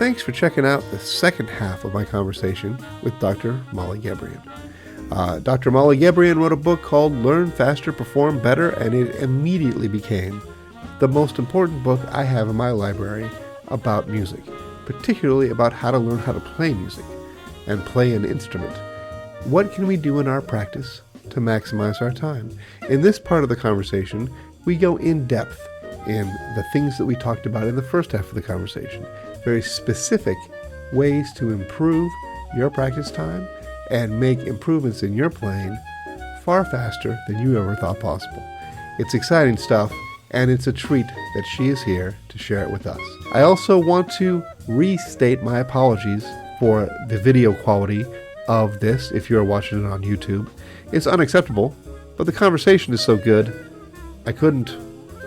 thanks for checking out the second half of my conversation with Dr. Molly Gebrian. Dr. Molly Gebrian wrote a book called Learn Faster, Perform Better, and it immediately became the most important book I have in my library about music, particularly about how to learn how to play music and play an instrument. What can we do in our practice to maximize our time? In this part of the conversation, we go in depth in the things that we talked about in the first half of the conversation. Very specific ways to improve your practice time and make improvements in your playing far faster than you ever thought possible. It's exciting stuff, and it's a treat that she is here to share it with us. I also want to restate my apologies for the video quality of this if you're watching it on YouTube. It's unacceptable, but the conversation is so good, I couldn't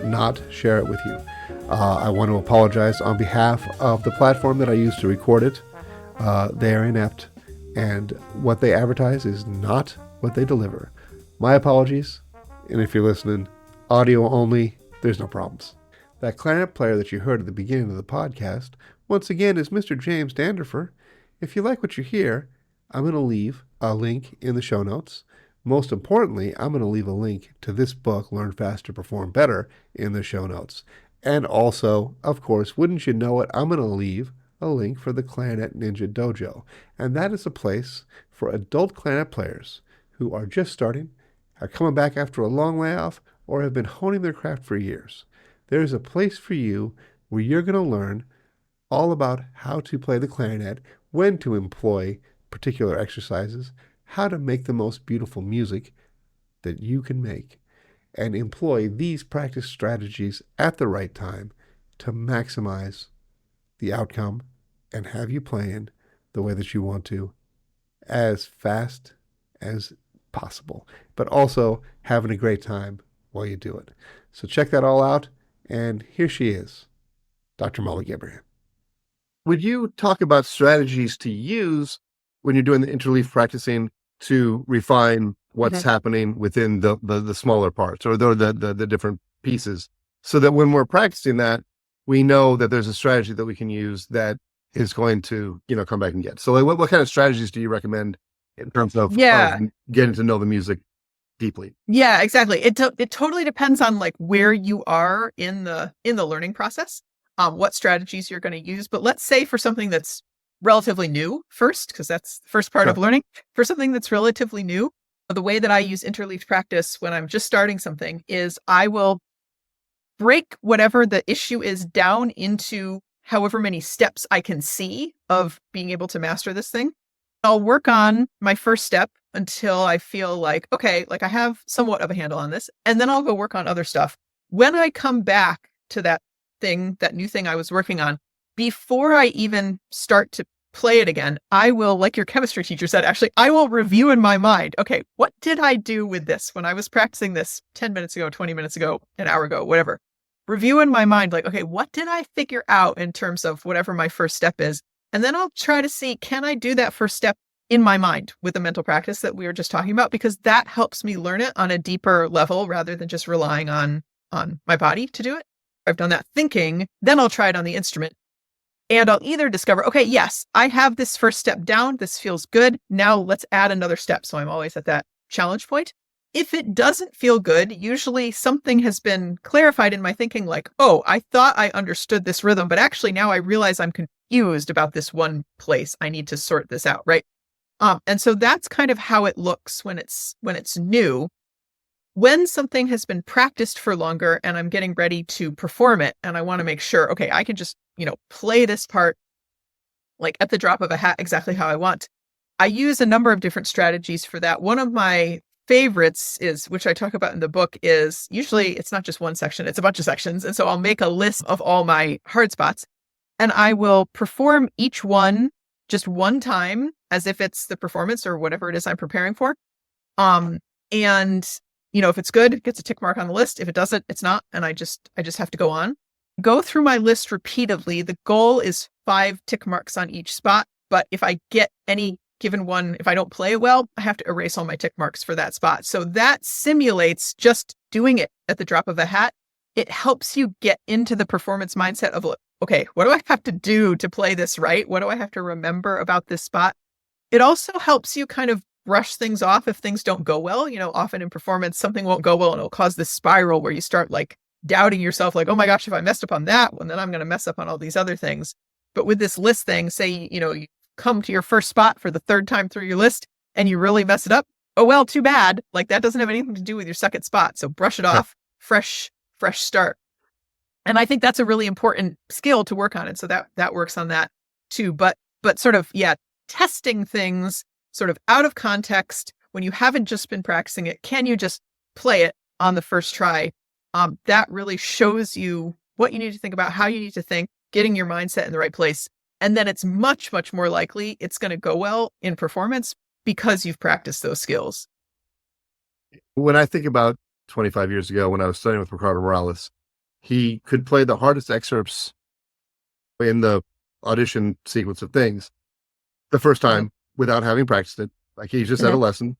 not share it with you. I want to apologize on behalf of the platform that I use to record it. They are inept, and what they advertise is not what they deliver. My apologies, and if you're listening, audio only, there's no problems. That clarinet player that you heard at the beginning of the podcast, once again, is Mr. James Danderfer. If you like what you hear, I'm going to leave a link in the show notes. Most importantly, I'm going to leave a link to this book, Learn Faster, Perform Better, in the show notes. And also, of course, wouldn't you know it, I'm going to leave a link for the Clarinet Ninja Dojo. And that is a place for adult clarinet players who are just starting, are coming back after a long layoff, or have been honing their craft for years. There's a place for you where you're going to learn all about how to play the clarinet, when to employ particular exercises, how to make the most beautiful music that you can make, and employ these practice strategies at the right time to maximize the outcome and have you playing the way that you want to as fast as possible, but also having a great time while you do it. So check that all out, and here she is, Dr. Molly Gebrian. Would you talk about strategies to use when you're doing the interleaf practicing to refine what's happening within the smaller parts or the different pieces, so that when we're practicing that, we know that there's a strategy that we can use that is going to, come back and get. So like, what kind of strategies do you recommend in terms of getting to know the music deeply? Yeah, exactly. It totally depends on like where you are in the learning process, what strategies you're going to use. But let's say for something that's relatively new first, because that's the first part of learning. For something that's relatively new, the way that I use interleaf practice when I'm just starting something is I will break whatever the issue is down into however many steps I can see of being able to master this thing. I'll work on my first step until I feel like, okay, like I have somewhat of a handle on this, and then I'll go work on other stuff. When I come back to that new thing I was working on, before I even start to play it again, I will, like your chemistry teacher said, actually, I will review in my mind, okay, what did I do with this when I was practicing this 10 minutes ago, 20 minutes ago, an hour ago, whatever. Review in my mind, like, okay, what did I figure out in terms of whatever my first step is? And then I'll try to see, can I do that first step in my mind with the mental practice that we were just talking about? Because that helps me learn it on a deeper level rather than just relying on my body to do it. I've done that thinking, then I'll try it on the instrument. And I'll either discover, okay, yes, I have this first step down. This feels good. Now let's add another step. So I'm always at that challenge point. If it doesn't feel good, usually something has been clarified in my thinking, like, oh, I thought I understood this rhythm, but actually now I realize I'm confused about this one place. I need to sort this out, right? And so that's kind of how it looks when it's new. When something has been practiced for longer and I'm getting ready to perform it, and I want to make sure, okay, I can just, play this part like at the drop of a hat exactly how I want. I use a number of different strategies for that. One of my favorites is, which I talk about in the book, is usually it's not just one section, it's a bunch of sections. And so I'll make a list of all my hard spots and I will perform each one just one time as if it's the performance or whatever it is I'm preparing for. And if it's good, it gets a tick mark on the list. If it doesn't, it's not. And I just have to go on. Go through my list repeatedly. The goal is 5 tick marks on each spot. But if I get any given one, if I don't play well, I have to erase all my tick marks for that spot. So that simulates just doing it at the drop of a hat. It helps you get into the performance mindset of, okay, what do I have to do to play this right? What do I have to remember about this spot? It also helps you kind of brush things off if things don't go well. Often in performance, something won't go well and it'll cause this spiral where you start like doubting yourself, like, oh my gosh, if I messed up on that one, then I'm going to mess up on all these other things. But with this list thing, say, you come to your first spot for the third time through your list and you really mess it up. Oh, well, too bad. Like that doesn't have anything to do with your second spot. So brush it off, fresh start. And I think that's a really important skill to work on. And so that works on that too. But sort of, testing things sort of out of context when you haven't just been practicing it. Can you just play it on the first try? That really shows you what you need to think about, how you need to think, getting your mindset in the right place. And then it's much, much more likely it's going to go well in performance because you've practiced those skills. When I think about 25 years ago, when I was studying with Ricardo Morales, he could play the hardest excerpts in the audition sequence of things the first time without having practiced it. Like he just had a lesson.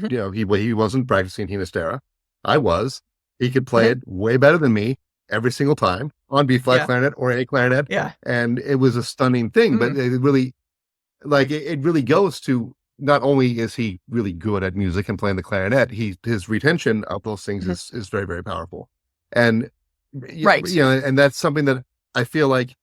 He wasn't practicing Hinastera. I was. He could play it way better than me every single time on B flat clarinet or A clarinet. Yeah. And it was a stunning thing, but it really, it really goes to not only is he really good at music and playing the clarinet, his retention of those things is very, very powerful. And and that's something that I feel like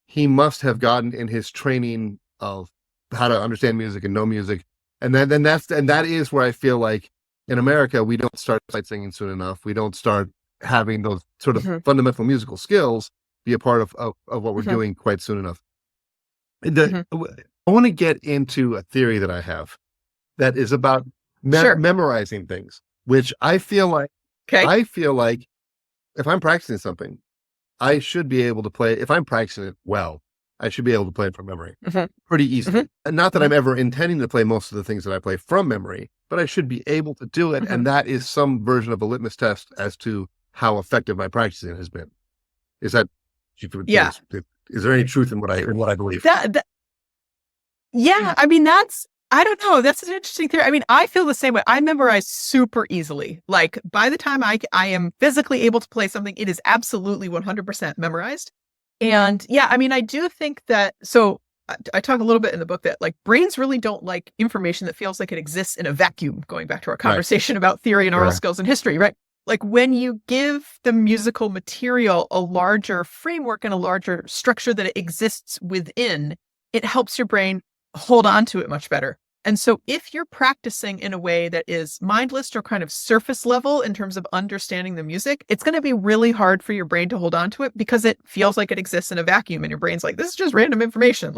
he must have gotten in his training of how to understand music and know music. And that is where I feel like in America, we don't start sight singing soon enough. We don't start having those sort of fundamental musical skills be a part of what we're doing quite soon enough. I want to get into a theory that I have that is about memorizing things, which I feel like, if I'm practicing something, I should be able to play. If I'm practicing it well, I should be able to play it from memory pretty easily. And not that I'm ever intending to play most of the things that I play from memory, but I should be able to do it. And that is some version of a litmus test as to how effective my practicing has been. Is that? Is there any truth in what I believe? I mean, I don't know. That's an interesting theory. I mean, I feel the same way. I memorize super easily. Like by the time I am physically able to play something, it is absolutely 100% memorized. And I mean, I do think that, so I talk a little bit in the book that like brains really don't like information that feels like it exists in a vacuum, going back to our conversation about theory and oral skills and history, right? Like when you give the musical material a larger framework and a larger structure that it exists within, it helps your brain hold on to it much better. And so if you're practicing in a way that is mindless or kind of surface level in terms of understanding the music, it's going to be really hard for your brain to hold on to it because it feels like it exists in a vacuum and your brain's like, this is just random information.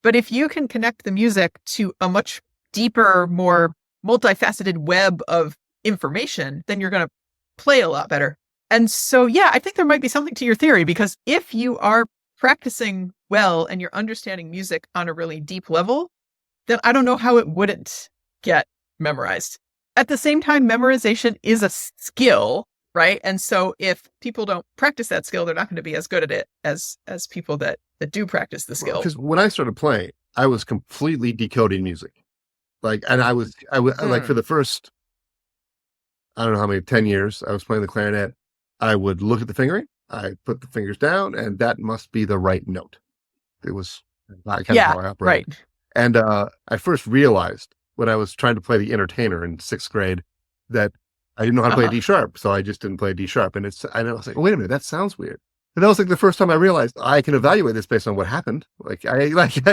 But if you can connect the music to a much deeper, more multifaceted web of information, then you're going to play a lot better. And so, I think there might be something to your theory, because if you are practicing well and you're understanding music on a really deep level, then I don't know how it wouldn't get memorized. At the same time, memorization is a skill, right? And so if people don't practice that skill, they're not going to be as good at it as people that do practice the skill. Because when I started playing, I was completely decoding music. Like for the first, I don't know how many, 10 years, I was playing the clarinet. I would look at the fingering, I put the fingers down, and that must be the right note. It was kind of how I operated. Right. And I first realized when I was trying to play the entertainer in 6th grade that I didn't know how to play a D sharp, so I just didn't play a D sharp. And I was like, wait a minute, that sounds weird. And that was like the first time I realized I can evaluate this based on what happened. I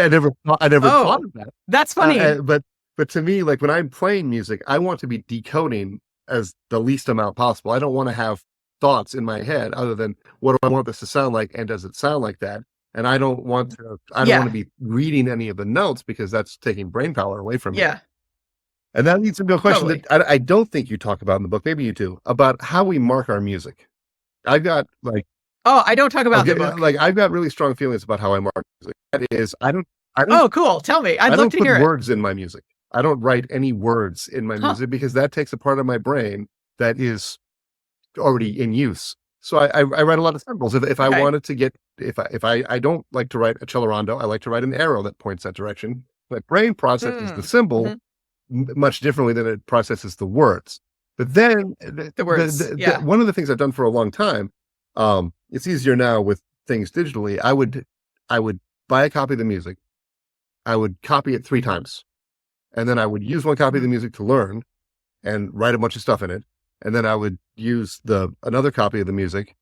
never thought of that. That's funny. But to me, like when I'm playing music, I want to be decoding as the least amount possible. I don't want to have thoughts in my head other than what do I want this to sound like, and does it sound like that? And I don't want to be reading any of the notes because that's taking brain power away from me. Yeah. And that leads into a question that I don't think you talk about in the book, maybe you do, about how we mark our music. I've got I don't talk about the book. I've got really strong feelings about how I mark music. That is, I don't. Oh, cool. Tell me. I'd love to hear it. I don't put words in my music. I don't write any words in my music because that takes a part of my brain that is already in use. So I write a lot of samples. If I wanted to get, if I don't like to write a cello rondo, I like to write an arrow that points that direction. My brain processes the symbol much differently than it processes the words. But then the words, one of the things I've done for a long time, it's easier now with things digitally, I would buy a copy of the music. I would copy it 3 times. And then I would use one copy of the music to learn and write a bunch of stuff in it. And then I would use another copy of the music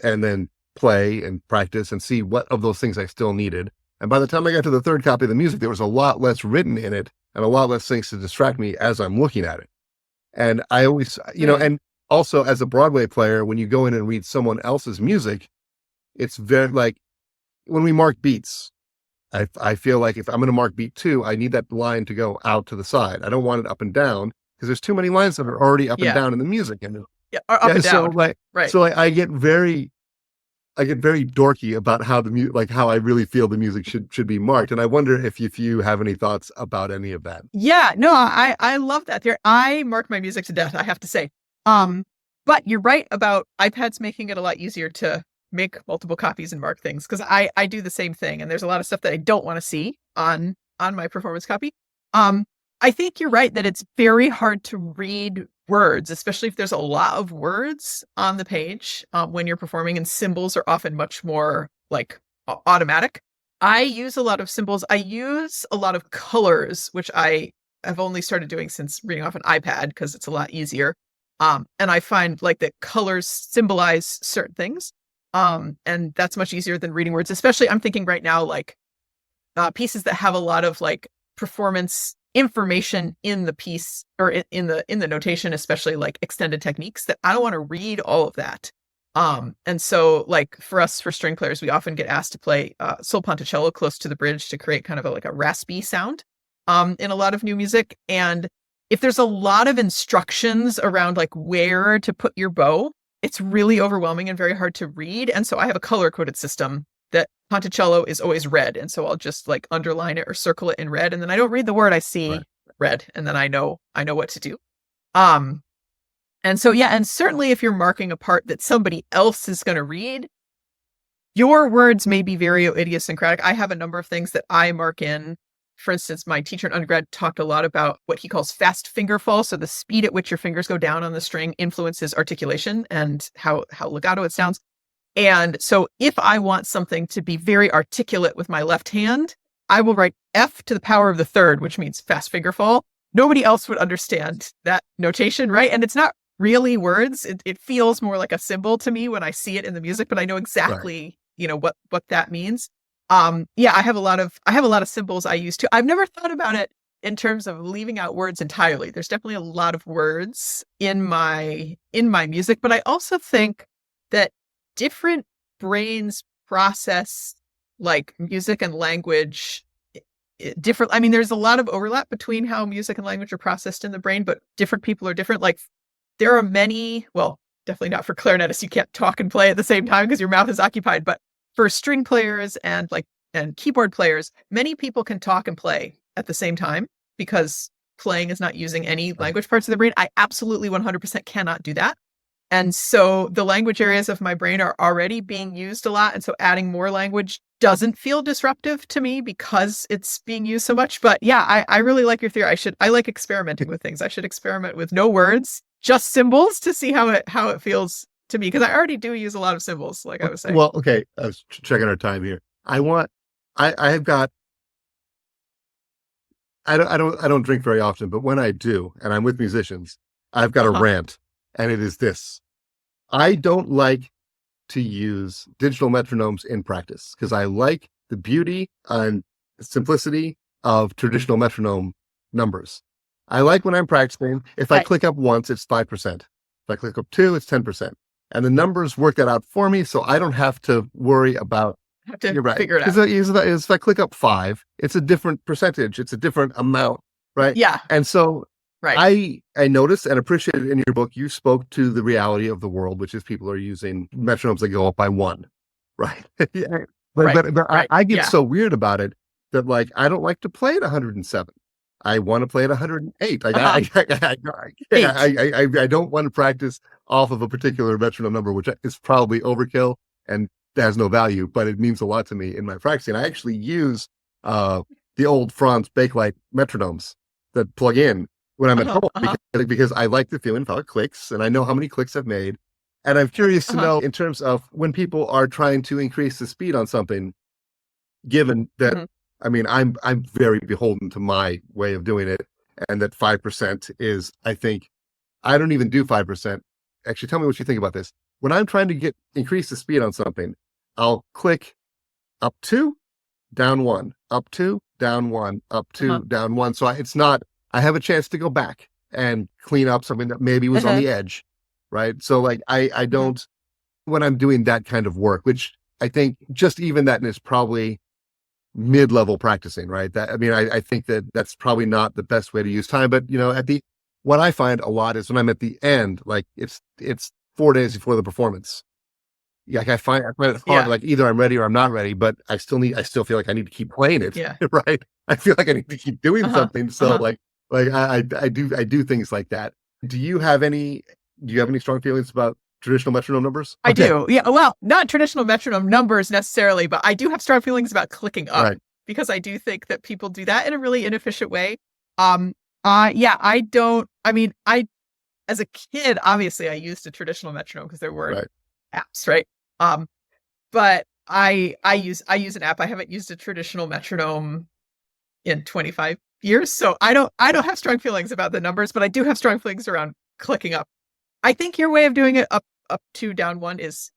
and then play and practice and see what of those things I still needed. And by the time I got to the 3rd copy of the music, there was a lot less written in it and a lot less things to distract me as I'm looking at it. And I always, and also as a Broadway player, when you go in and read someone else's music, it's very like when we mark beats, I feel like if I'm going to mark beat 2, I need that line to go out to the side. I don't want it up and down because there's too many lines that are already up and down in the music. And up and down. So I get very dorky about how how I really feel the music should be marked. And I wonder if you have any thoughts about any of that. Yeah, no, I love that. I mark my music to death, I have to say. But you're right about iPads making it a lot easier to make multiple copies and mark things, because I do the same thing. And there's a lot of stuff that I don't want to see on my performance copy. I think you're right that it's very hard to read words, especially if there's a lot of words on the page when you're performing, and symbols are often much more like automatic. I use a lot of symbols. I use a lot of colors, which I have only started doing since reading off an iPad because it's a lot easier. And I find like that colors symbolize certain things. And that's much easier than reading words, especially I'm thinking right now, like pieces that have a lot of like performance information in the piece or in the notation, especially like extended techniques, that I don't want to read all of that. And so like for string players, we often get asked to play sol ponticello close to the bridge to create kind of a raspy sound in a lot of new music. And if there's a lot of instructions around like where to put your bow, it's really overwhelming and very hard to read. And so I have a color-coded system that ponticello is always red. And so I'll just like underline it or circle it in red. And then I don't read the word, I see red. And then I know what to do. And so, yeah. And certainly if you're marking a part that somebody else is going to read, your words may be very idiosyncratic. I have a number of things that I mark in. For instance, my teacher in undergrad talked a lot about what he calls fast finger fall. So the speed at which your fingers go down on the string influences articulation and how legato it sounds. And so if I want something to be very articulate with my left hand, I will write F to the power of the 3rd, which means fast finger fall. Nobody else would understand that notation, right? And it's not really words. It feels more like a symbol to me when I see it in the music, but I know exactly, what that means. I have a lot of symbols I use too. I've never thought about it in terms of leaving out words entirely. There's definitely a lot of words in my music, but I also think that different brains process like music and language different. I mean, there's a lot of overlap between how music and language are processed in the brain, but different people are different. Like there are many, well, definitely not for clarinetists. You can't talk and play at the same time because your mouth is occupied, but for string players and keyboard players, many people can talk and play at the same time because playing is not using any language parts of the brain. I absolutely 100% cannot do that. And so the language areas of my brain are already being used a lot. And so adding more language doesn't feel disruptive to me because it's being used so much. But yeah, I really like your theory. I like experimenting with things. I should experiment with no words, just symbols to see how it feels to me, because I already do use a lot of symbols, like I was saying. Well, okay, I was checking our time here. I don't drink very often, but when I do, and I'm with musicians, I've got a rant, and it is this: I don't like to use digital metronomes in practice because I like the beauty and simplicity of traditional metronome numbers. I like when I'm practicing, if I click up once, it's 5%. If I click up 2, it's 10%. And the numbers work that out for me, so I don't have to worry about. You're right. Figure it out. If I click up 5, it's a different percentage, it's a different amount, right? Yeah. And so, I noticed and appreciated in your book, you spoke to the reality of the world, which is people are using metronomes that go up by 1, right? But I get so weird about it that like I don't like to play at 107. I want to play at 108. I don't want to practice off of a particular metronome number, which is probably overkill and has no value, but it means a lot to me in my practicing. I actually use the old Franz Bakelite metronomes that plug in when I'm at home because I like the feeling of how it clicks, and I know how many clicks I've made, And I'm curious to know, in terms of when people are trying to increase the speed on something, given that, I mean, I'm very beholden to my way of doing it, and that 5% is, I think, I don't even do 5%. Actually, tell me what you think about this. When I'm trying to increase the speed on something, I'll click up 2, down 1, up 2, down 1, up 2, down 1. So I have a chance to go back and clean up something that maybe was on the edge, right? So like, I don't, when I'm doing that kind of work, which I think just even that is probably mid-level practicing, right? That, I mean, I think that's probably not the best way to use time, but what I find a lot is when I'm at the end, like it's 4 days before the performance. Like I find it hard, like either I'm ready or I'm not ready, but I still feel like I need to keep playing it. Yeah. Right. I feel like I need to keep doing something. So like I do things like that. Do you have any strong feelings about traditional metronome numbers? I do. Yeah. Well, not traditional metronome numbers necessarily, but I do have strong feelings about clicking up because I do think that people do that in a really inefficient way. As a kid, obviously I used a traditional metronome because there were apps, right? But I use an app. I haven't used a traditional metronome in 25 years. So I don't have strong feelings about the numbers, but I do have strong feelings around clicking up. I think your way of doing it up 2, down 1 is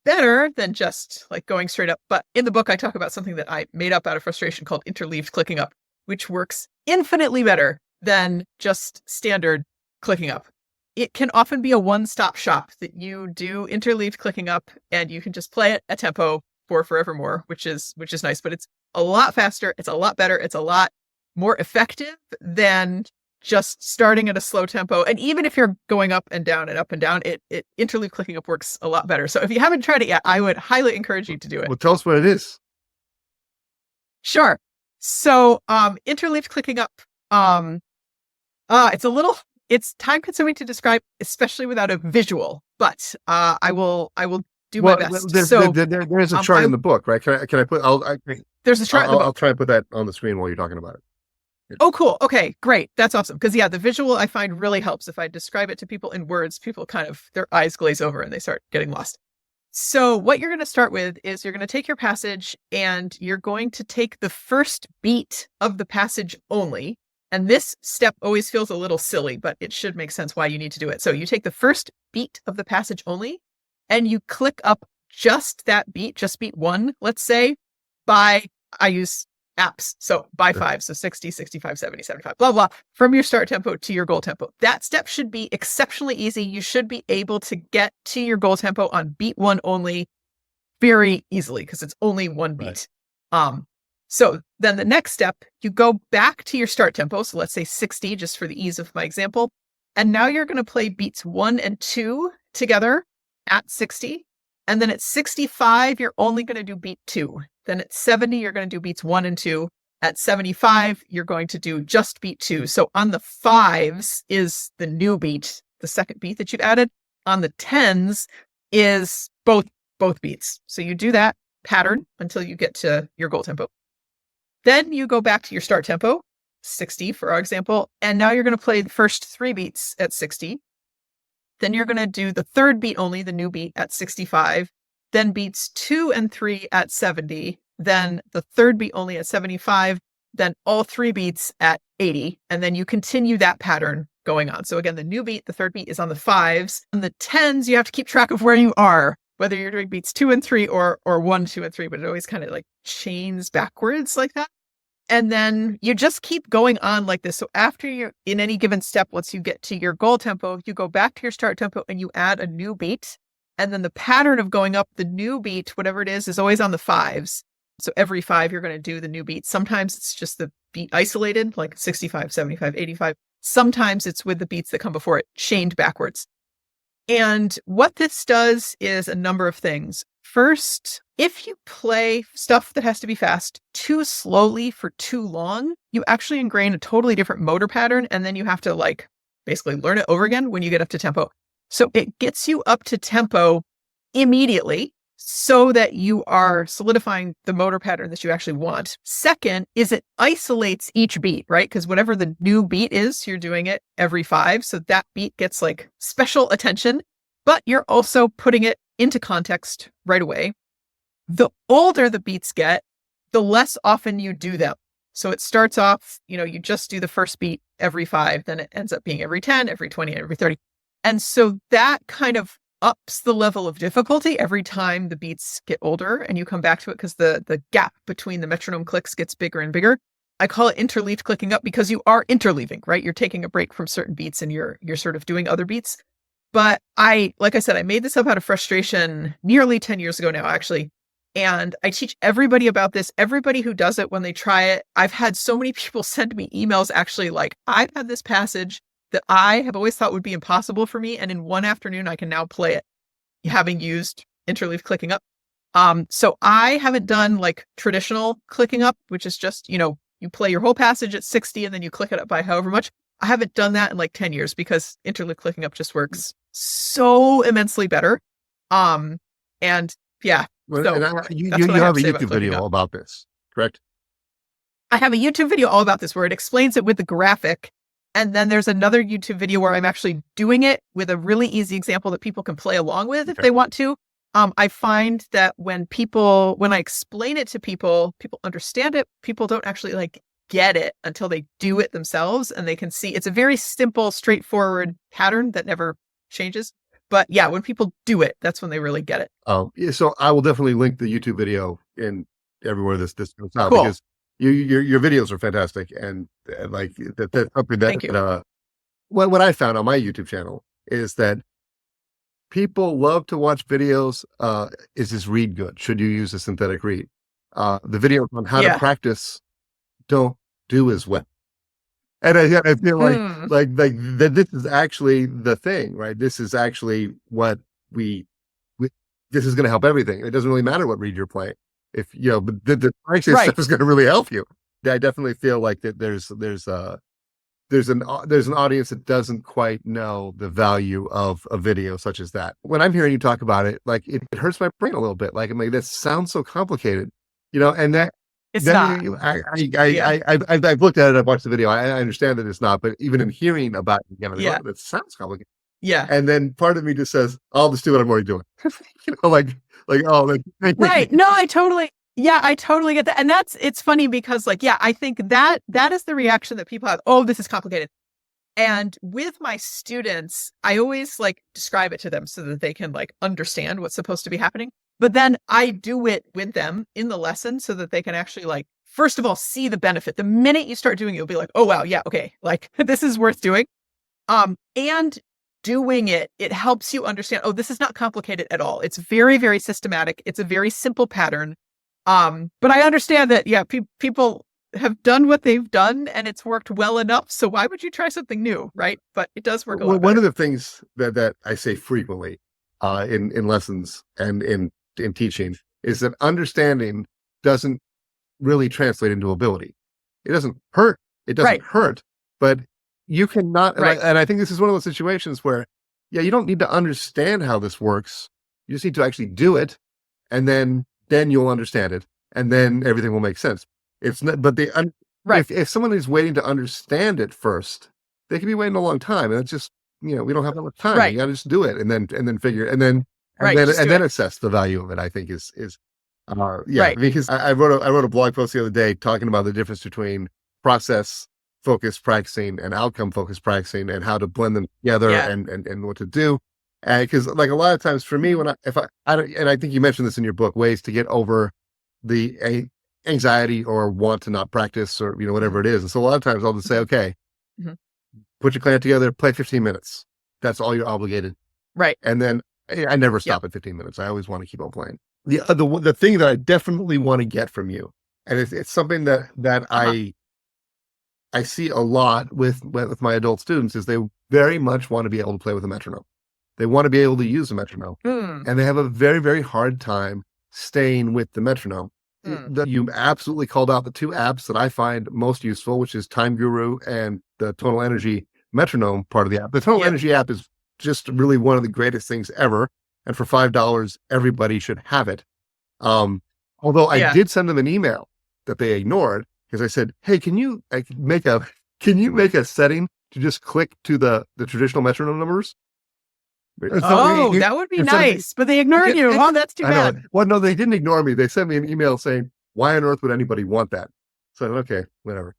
better than just like going straight up. But in the book, I talk about something that I made up out of frustration called interleaved clicking up, which works infinitely better than just standard clicking up. It can often be a one-stop shop that you do interleaved clicking up and you can just play it a tempo for forevermore, which is nice, but it's a lot faster. It's a lot better. It's a lot more effective than just starting at a slow tempo. And even if you're going up and down, it interleaved clicking up works a lot better. So if you haven't tried it yet, I would highly encourage you to do it. Well, tell us what it is. Sure. So, interleaved clicking up, it's time consuming to describe, especially without a visual, but, I will do my best. There's a chart in the book, right? Can I put, there's a chart in the book. I'll try and put that on the screen while you're talking about it. Oh, cool. Okay, great. That's awesome. Because the visual I find really helps. If I describe it to people in words, people kind of, their eyes glaze over and they start getting lost. So what you're going to start with is you're going to take your passage and you're going to take the first beat of the passage only. And this step always feels a little silly, but it should make sense why you need to do it. So you take the first beat of the passage only and you click up just that beat, just beat 1, let's say, I use apps. So by 5, so 60, 65, 70, 75, blah, blah, from your start tempo to your goal tempo. That step should be exceptionally easy. You should be able to get to your goal tempo on beat 1 only very easily because it's only 1 beat. Right. So then the next step, you go back to your start tempo. So let's say 60, just for the ease of my example. And now you're going to play beats 1 and 2 together at 60. And then at 65, you're only going to do beat 2. Then at 70, you're going to do beats 1 and 2. At 75, you're going to do just beat 2. So on the 5s is the new beat, the second beat that you've added. On the 10s is both beats. So you do that pattern until you get to your goal tempo. Then you go back to your start tempo, 60 for our example, and now you're going to play the first 3 beats at 60. Then you're going to do the third beat only, the new beat at 65, then beats 2 and 3 at 70, then the third beat only at 75, then all 3 beats at 80, and then you continue that pattern going on. So again, the new beat, the third beat is on the 5s. On the 10s, you have to keep track of where you are, whether you're doing beats 2 and 3 or 1, 2, and 3, but it always kind of like chains backwards like that. And then you just keep going on like this. So after you're in any given step, once you get to your goal tempo, you go back to your start tempo and you add a new beat. And then the pattern of going up the new beat, whatever it is always on the 5s. So every 5, you're going to do the new beat. Sometimes it's just the beat isolated, like 65, 75, 85. Sometimes it's with the beats that come before it, chained backwards. And what this does is a number of things. First, if you play stuff that has to be fast too slowly for too long, you actually ingrain a totally different motor pattern, and then you have to like basically learn it over again when you get up to tempo. So it gets you up to tempo immediately so that you are solidifying the motor pattern that you actually want. Second is it isolates each beat, right? Because whatever the new beat is, you're doing it every 5. So that beat gets like special attention. but you're also putting it into context right away. The older the beats get, the less often you do them. So it starts off, you just do the first beat every 5, then it ends up being every 10, every 20, every 30. And so that kind of ups the level of difficulty every time the beats get older and you come back to it, because the gap between the metronome clicks gets bigger and bigger. I call it interleaved clicking up because you are interleaving, right? You're taking a break from certain beats and you're sort of doing other beats. But like I said, I made this up out of frustration nearly 10 years ago now, actually. And I teach everybody about this. Everybody who does it, when they try it, I've had so many people send me emails actually like, I've had this passage that I have always thought would be impossible for me. And in one afternoon, I can now play it, having used interleaved clicking up. So I haven't done like traditional clicking up, which is just, you play your whole passage at 60 and then you click it up by however much. I haven't done that in like 10 years because interleaved clicking up just works so immensely better. And yeah. Well, So and you that's what I have to a say about YouTube clicking video up. about this, correct? I have a YouTube video all about this where it explains it with the graphic. And then there's another YouTube video where I'm actually doing it with a really easy example that people can play along with if they want to. I find that when I explain it to people understand it. People don't actually like get it until they do it themselves and they can see it's a very simple, straightforward pattern that never changes. But yeah, when people do it, that's when they really get it. Yeah, so I will definitely link the YouTube video in everywhere this goes out, Cool. because your videos are fantastic, and like that's something Thank you. that what I found on my YouTube channel is that people love to watch videos. Is this reed good? Should you use a synthetic reed? The videos on how to practice don't do as well. And I feel like that this is actually the thing, right? This is actually what this is going to help everything. It doesn't really matter what reed you're playing. If but the practice stuff is going to really help you. I definitely feel like that there's an audience that doesn't quite know the value of a video such as that. When I'm hearing you talk about it, like it hurts my brain a little bit. Like I'm like, that sounds so complicated, and that. It's not. I've looked at it. I've watched the video. I understand that it's not, but even in hearing about it again, it sounds complicated. Yeah. And then part of me just says, "I'll just do what I'm already doing." Right. No, I totally get that. And it's funny because I think that is the reaction that people have. Oh, this is complicated. And with my students, I always describe it to them so that they can understand what's supposed to be happening. But then I do it with them in the lesson so that they can actually first of all, see the benefit. The minute you start doing it, you'll be like, oh, wow. Yeah. Okay. This is worth doing. And doing it helps you understand, oh, this is not complicated at all. It's very, very systematic. It's a very simple pattern. But I understand that, people have done what they've done and it's worked well enough. So why would you try something new? Right. But it does work a lot better. One of the things that I say frequently in lessons and in teaching is that understanding doesn't really translate into ability. It doesn't hurt. It doesn't hurt, but you cannot. And I think this is one of those situations where, you don't need to understand how this works. You just need to actually do it. And then you'll understand it. And then everything will make sense. It's not, but if someone is waiting to understand it first, they can be waiting a long time. And it's just, we don't have that much time. You got to just do it and then figure, and then assess the value of it. I think is because I wrote a blog post the other day talking about the difference between process focused practicing and outcome focused practicing and how to blend them together and what to do. Because a lot of times for me, when I think you mentioned this in your book, ways to get over the anxiety or want to not practice or whatever it is. And so a lot of times I'll just say, okay, put your clarinet together, play 15 minutes. That's all you're obligated. Right. And then I never stop at 15 minutes. I always want to keep on playing. The thing that I definitely want to get from you, and it's something that I see a lot with my adult students, is they very much want to be able to play with a metronome. They want to be able to use a metronome, and they have a very, very hard time staying with the metronome. You absolutely called out the two apps that I find most useful, which is Time Guru and the Tonal Energy metronome part of the app. The Tonal Energy app is just really one of the greatest things ever. And for $5, everybody should have it. Although I did send them an email that they ignored because I said, hey, can you make a setting to just click to the traditional metronome numbers? Oh, that would be nice. But they ignored you. Oh, that's too bad. Well, no, they didn't ignore me. They sent me an email saying, why on earth would anybody want that? So, okay, whatever.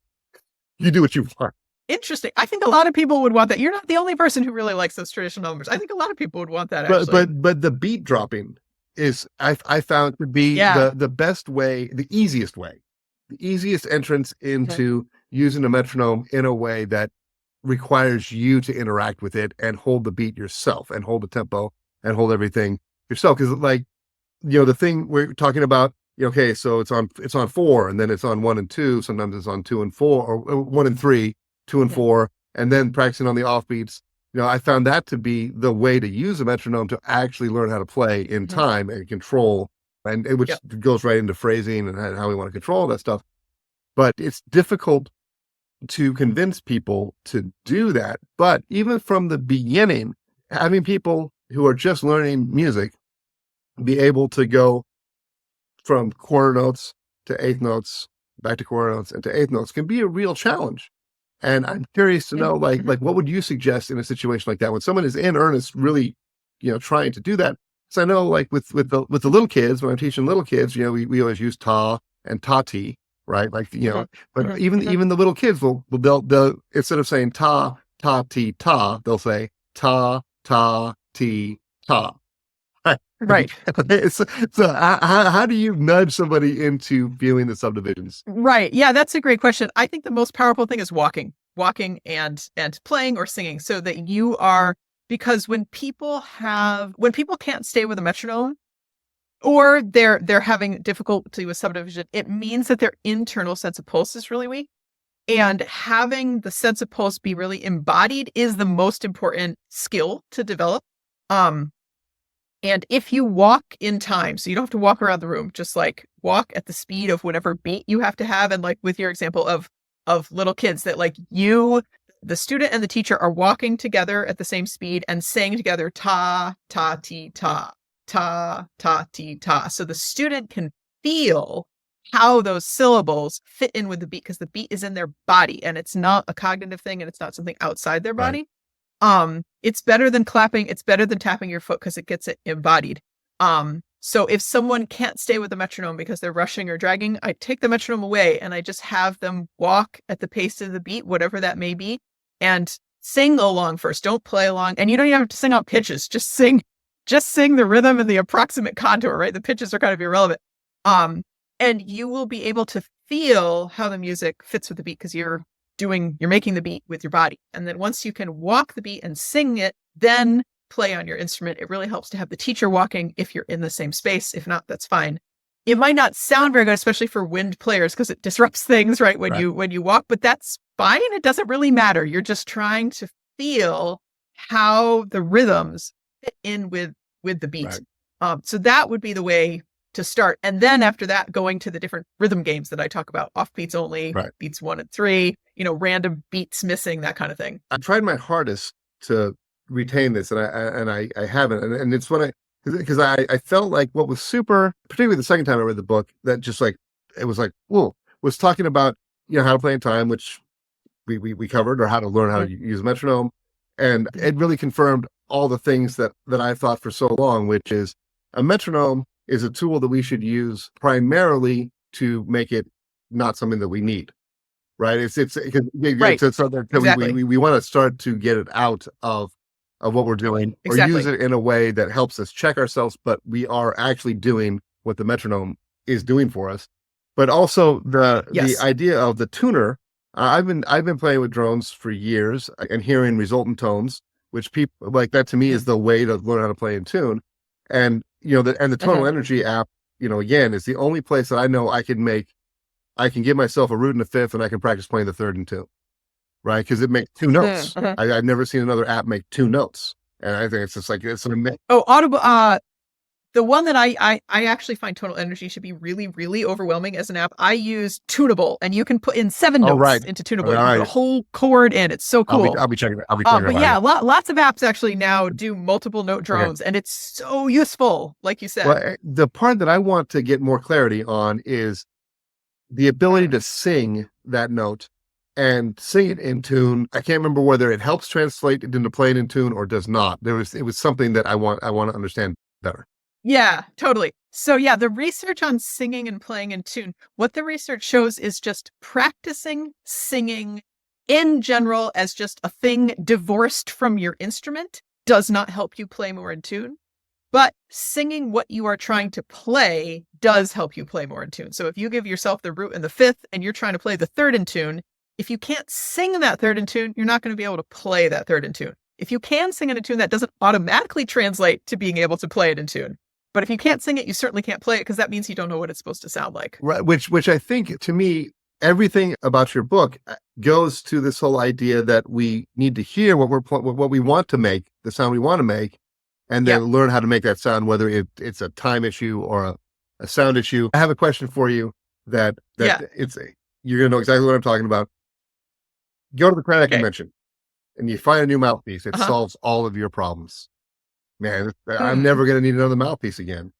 You do what you want. Interesting. I think a lot of people would want that. You're not the only person who really likes those traditional numbers. I think a lot of people would want that, actually. But the beat dropping is, I found to be the best way, the easiest entrance into using a metronome in a way that requires you to interact with it and hold the beat yourself and hold the tempo and hold everything yourself. Because the thing we're talking about, okay, so it's on 4 and then it's on 1 and 2. Sometimes it's on 2 and 4 or 1 and 3, 2 and 4, and then practicing on the offbeats. I found that to be the way to use a metronome to actually learn how to play in time and control, and which goes right into phrasing and how we want to control that stuff. But it's difficult to convince people to do that. But even from the beginning, having people who are just learning music be able to go from quarter notes to eighth notes, back to quarter notes and to eighth notes can be a real challenge. And I'm curious to know, like what would you suggest in a situation like that when someone is in earnest, really, trying to do that? So I know, like with the little kids, when I'm teaching little kids, we always use ta and ta-ti, right? Like, but even the little kids they'll instead of saying ta, ta-ti, ta, they'll say ta, ta-ti, ta. Right. So how do you nudge somebody into viewing the subdivisions? Right. Yeah, that's a great question. I think the most powerful thing is walking and playing or singing, so that you are, because when people can't stay with a metronome or they're having difficulty with subdivision, it means that their internal sense of pulse is really weak. And having the sense of pulse be really embodied is the most important skill to develop. And if you walk in time, so you don't have to walk around the room, just like walk at the speed of whatever beat you have to have. And like with your example of little kids, that like the student and the teacher are walking together at the same speed and saying together, ta, ta, ti, ta, ta, ta, ti, ta. So the student can feel how those syllables fit in with the beat, because the beat is in their body and it's not a cognitive thing and it's not something outside their body. Right. It's better than clapping. It's better than tapping your foot because it gets it embodied. So if someone can't stay with the metronome because they're rushing or dragging, I take the metronome away and I just have them walk at the pace of the beat, whatever that may be, and sing along first. Don't play along. And you don't even have to sing out pitches. Just sing the rhythm and the approximate contour, right? The pitches are kind of irrelevant. And you will be able to feel how the music fits with the beat because you're making the beat with your body. And then once you can walk the beat and sing it, then play on your instrument. It really helps to have the teacher walking if you're in the same space. If not, that's fine. It might not sound very good, especially for wind players, because it disrupts things, right? When you walk, but that's fine. It doesn't really matter. You're just trying to feel how the rhythms fit in with the beat. Right. So that would be the way to start. And then after that, going to the different rhythm games that I talk about, off beats only, beats 1 and 3, random beats missing, that kind of thing. I tried my hardest to retain this, and I haven't. And it's because I felt like what was super, particularly the second time I read the book, that just like, it was like, whoa, was talking about, how to play in time, which we covered, or how to learn how to use a metronome. And it really confirmed all the things that I thought for so long, which is a metronome is a tool that we should use primarily to make it not something that we need, right? It's we want to start to get it out of what we're doing, or use it in a way that helps us check ourselves, but we are actually doing what the metronome is doing for us. But also the idea of the tuner. I've been playing with drones for years and hearing resultant tones, which people like that to me is the way to learn how to play in tune. And the tonal energy app, again, is the only place that I know I can give myself a root and a fifth, and I can practice playing the third and two, right? Because it makes 2 notes. I've never seen another app make 2 notes, and I think it's just like it's an amazing. Audible. The one that I actually find tonal energy should be really, really overwhelming as an app. I use Tunable, and you can put in 7 notes into Tunable. You can put a whole chord in. It's so cool. I'll be checking it. But yeah, lots of apps actually now do multiple note drones, and it's so useful, like you said. Well, the part that I want to get more clarity on is the ability to sing that note and sing it in tune. I can't remember whether it helps translate it into playing in tune or does not. It was something that I want to understand better. Yeah, totally. So yeah, the research on singing and playing in tune, what the research shows is just practicing singing in general as just a thing divorced from your instrument does not help you play more in tune. But singing what you are trying to play does help you play more in tune. So if you give yourself the root and the fifth and you're trying to play the third in tune, if you can't sing that third in tune, you're not going to be able to play that third in tune. If you can sing it in tune, that doesn't automatically translate to being able to play it in tune. But if you can't sing it, you certainly can't play it because that means you don't know what it's supposed to sound like. Right. Which I think, to me, everything about your book goes to this whole idea that we need to hear what we want to make, the sound we want to make, and then learn how to make that sound, whether it's a time issue or a sound issue. I have a question for you that you're going to know exactly what I'm talking about. Go to the Clarinet Convention and you find a new mouthpiece. It solves all of your problems. Man, I'm never going to need another mouthpiece again.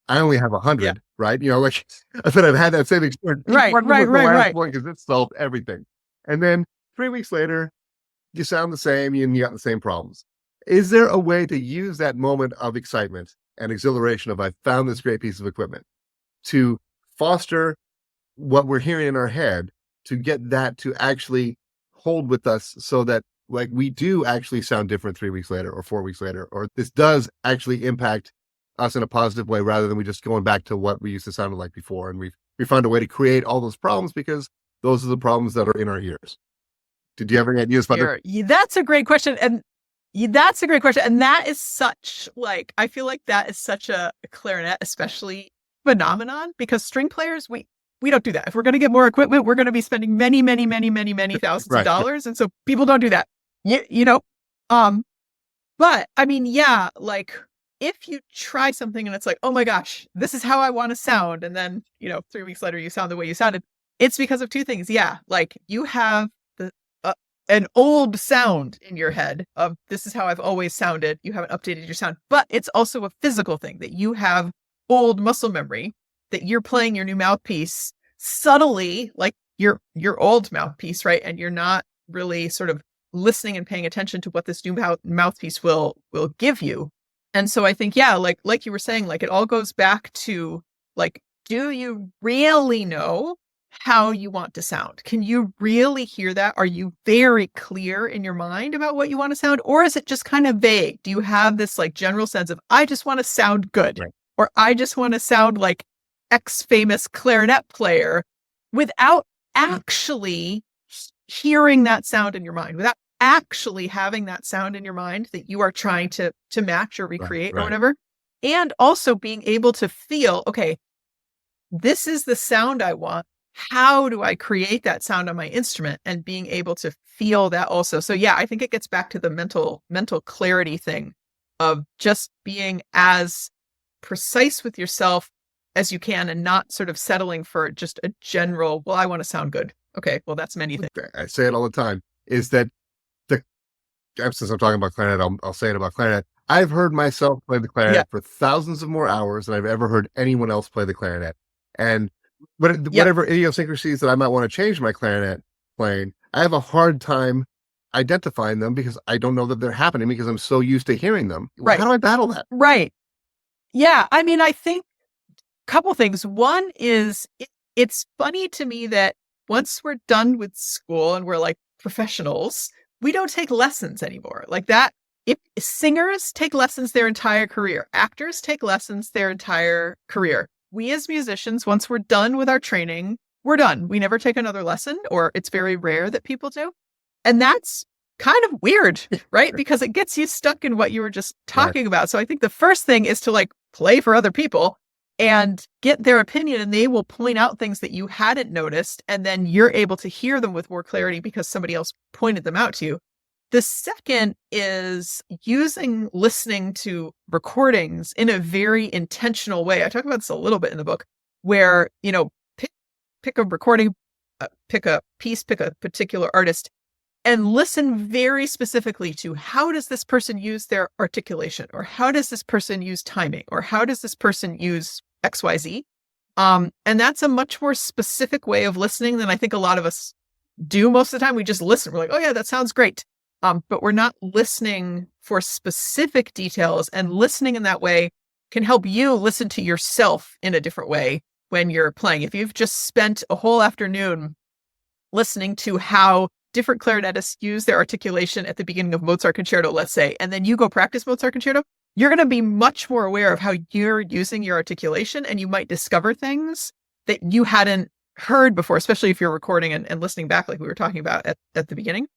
I only have 100, right? You know, like I said, I've had that same experience. Right. Because it solved everything. And then 3 weeks later, you sound the same and you got the same problems. Is there a way to use that moment of excitement and exhilaration of I found this great piece of equipment to foster what we're hearing in our head, to get that to actually hold with us so that like we do actually sound different 3 weeks later or 4 weeks later, or this does actually impact us in a positive way rather than we just going back to what we used to sound like before. And we found a way to create all those problems because those are the problems that are in our ears. Did you have any ideas about that? That's a great question. And that's a great question. And that is such I feel like that is such a clarinet, especially phenomenon, because string players, we don't do that. If we're going to get more equipment, we're going to be spending many, many, many, many, many thousands of dollars. And so people don't do that. But I mean, if you try something and it's like, oh my gosh, this is how I want to sound. And then, 3 weeks later, you sound the way you sounded. It's because of two things. Yeah. Like you have an old sound in your head of this is how I've always sounded. You haven't updated your sound, but it's also a physical thing that you have old muscle memory that you're playing your new mouthpiece subtly, like your old mouthpiece, right? And you're not really sort of listening and paying attention to what this new mouthpiece will give you. And so I think, like you were saying, like it all goes back to do you really know how you want to sound? Can you really hear that? Are you very clear in your mind about what you want to sound? Or is it just kind of vague? Do you have this general sense of, I just want to sound good, right? Or I just want to sound like X famous clarinet player without actually hearing that sound in your mind, without actually having that sound in your mind that you are trying to match or recreate or whatever. And also being able to feel, okay, this is the sound I want. How do I create that sound on my instrument, and being able to feel that also. So yeah, I think it gets back to the mental clarity thing of just being as precise with yourself as you can and not sort of settling for just a general, well, I want to sound good. Okay, well, that's many things. I say it all the time, is that since I'm talking about clarinet, I'll say it about clarinet. I've heard myself play the clarinet for thousands of more hours than I've ever heard anyone else play the clarinet. And whatever idiosyncrasies that I might want to change my clarinet playing, I have a hard time identifying them because I don't know that they're happening because I'm so used to hearing them. Right. How do I battle that? Right. Yeah. I mean, I think a couple things. One is it's funny to me that once we're done with school and we're like professionals, we don't take lessons anymore. Like that, if singers take lessons their entire career, actors take lessons their entire career. We as musicians, once we're done with our training, we're done. We never take another lesson, or it's very rare that people do. And that's kind of weird, right? Because it gets you stuck in what you were just talking about. So I think the first thing is to play for other people and get their opinion, and they will point out things that you hadn't noticed. And then you're able to hear them with more clarity because somebody else pointed them out to you. The second is using listening to recordings in a very intentional way. I talk about this a little bit in the book where, pick a recording, pick a piece, pick a particular artist, and listen very specifically to how does this person use their articulation, or how does this person use timing, or how does this person use XYZ? And that's a much more specific way of listening than I think a lot of us do most of the time. We just listen. We're like, oh yeah, that sounds great. But we're not listening for specific details, and listening in that way can help you listen to yourself in a different way when you're playing. If you've just spent a whole afternoon listening to how different clarinetists use their articulation at the beginning of Mozart concerto, let's say, and then you go practice Mozart concerto, you're going to be much more aware of how you're using your articulation, and you might discover things that you hadn't heard before, especially if you're recording and listening back like we were talking about at the beginning.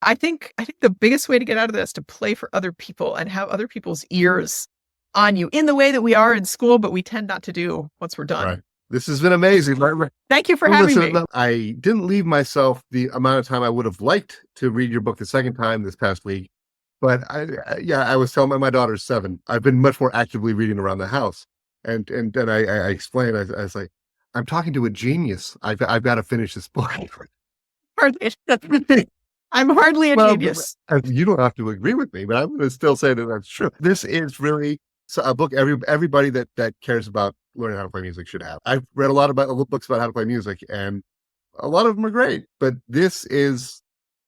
I think the biggest way to get out of this is to play for other people and have other people's ears on you in the way that we are in school, but we tend not to do once we're done. Right. This has been amazing. Thank you for having me. I didn't leave myself the amount of time I would have liked to read your book the second time this past week. But I was telling my daughter's 7. I've been much more actively reading around the house. And then I explained, I was like, I'm talking to a genius. I've got to finish this book. I'm hardly a genius. You don't have to agree with me, but I'm going to still say that that's true. This is really a book everybody that cares about learning how to play music should have. I've read a lot about books about how to play music, and a lot of them are great, but this is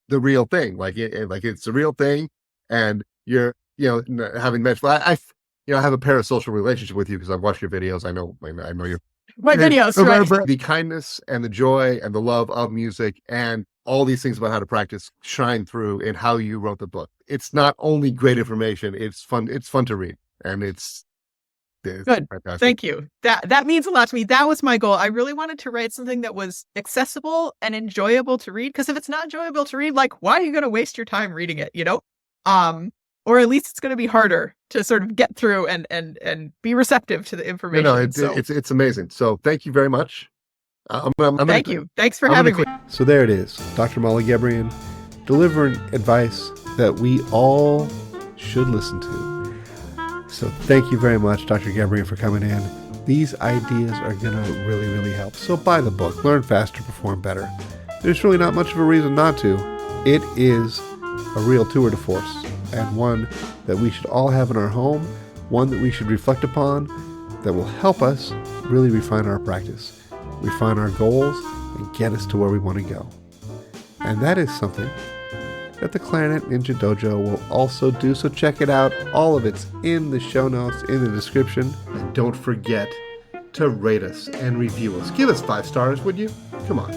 the real thing. It's the real thing, and you're having mentioned. I have a parasocial relationship with you because I've watched your videos. I know you're my videos, right? The kindness and the joy and the love of music and all these things about how to practice shine through in how you wrote the book. It's not only great information; it's fun. It's fun to read, and it's good. Fantastic. Thank you. That means a lot to me. That was my goal. I really wanted to write something that was accessible and enjoyable to read. Because if it's not enjoyable to read, like, why are you going to waste your time reading it? Or at least it's going to be harder to sort of get through and be receptive to the information. It's amazing. So thank you very much. Thank you. Thanks for having me. So there it is. Dr. Molly Gebrian delivering advice that we all should listen to. So thank you very much, Dr. Gebrian, for coming in. These ideas are going to really, really help. So buy the book, Learn Faster, Perform Better. There's really not much of a reason not to. It is a real tour de force, and one that we should all have in our home, one that we should reflect upon, that will help us really refine our practice, refine our goals, and get us to where we want to go. And that is something that the Clarinet Ninja Dojo will also do, so check it out. All of it's in the show notes, in the description. And don't forget to rate us and review us. Give us 5 stars, would you? Come on.